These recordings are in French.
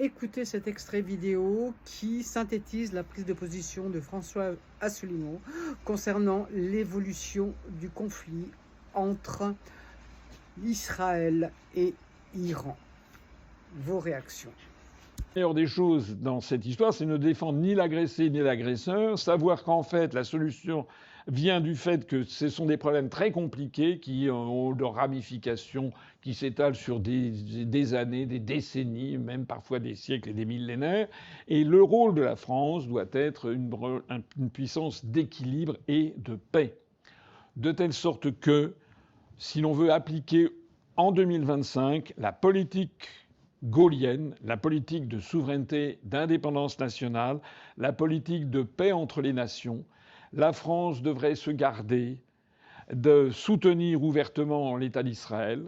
écouter cet extrait vidéo qui synthétise la prise de position de François Asselineau concernant l'évolution du conflit entre Israël et Iran. Vos réactions? La meilleure des choses dans cette histoire, c'est ne défendre ni l'agressé ni l'agresseur, savoir qu'en fait la solution vient du fait que ce sont des problèmes très compliqués qui ont leurs ramifications, qui s'étalent sur des années, des décennies, même parfois des siècles et des millénaires. Et le rôle de la France doit être une puissance d'équilibre et de paix. De telle sorte que, si l'on veut appliquer en 2025 la politique gaullienne, la politique de souveraineté, d'indépendance nationale, la politique de paix entre les nations, la France devrait se garder de soutenir ouvertement l'État d'Israël.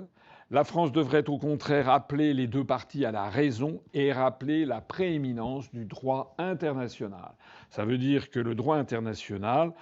La France devrait au contraire appeler les deux parties à la raison et rappeler la prééminence du droit international. Ça veut dire que le droit international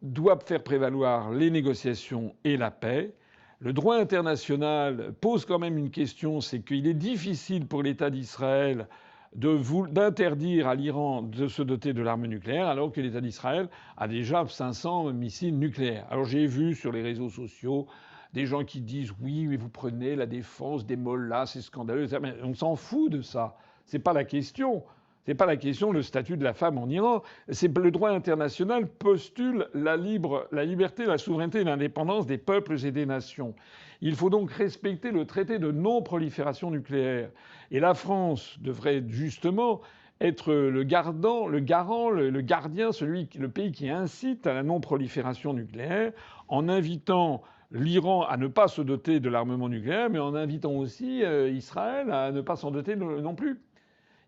doit faire prévaloir les négociations et la paix. Le droit international pose quand même une question, c'est qu'il est difficile pour l'État d'Israël d'interdire à l'Iran de se doter de l'arme nucléaire, alors que l'État d'Israël a déjà 500 missiles nucléaires. Alors j'ai vu sur les réseaux sociaux des gens qui disent oui, mais vous prenez la défense des mollahs, c'est scandaleux. Mais on s'en fout de ça. C'est pas la question. C'est pas la question le statut de la femme en Iran. C'est le droit international postule la liberté, la souveraineté et l'indépendance des peuples et des nations. Il faut donc respecter le traité de non-prolifération nucléaire. Et la France devrait justement être le garant, le gardien, le pays qui incite à la non-prolifération nucléaire, en invitant l'Iran à ne pas se doter de l'armement nucléaire, mais en invitant aussi Israël à ne pas s'en doter non plus.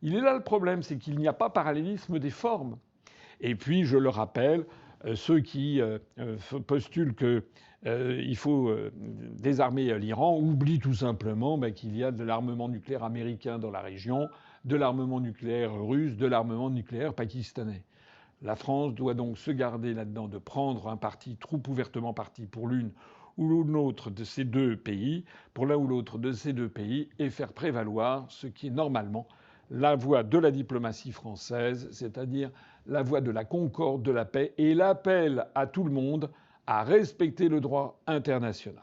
Il est là le problème, c'est qu'il n'y a pas parallélisme des formes. Et puis, je le rappelle, ceux qui postulent qu'il faut désarmer l'Iran oublient tout simplement qu'il y a de l'armement nucléaire américain dans la région, de l'armement nucléaire russe, de l'armement nucléaire pakistanais. La France doit donc se garder là-dedans de prendre un parti trop ouvertement parti pour l'une ou l'autre de ces deux pays, pour l'un ou l'autre de ces deux pays, et faire prévaloir ce qui est normalement la voie de la diplomatie française, c'est-à-dire la voie de la concorde, de la paix, et l'appel à tout le monde à respecter le droit international.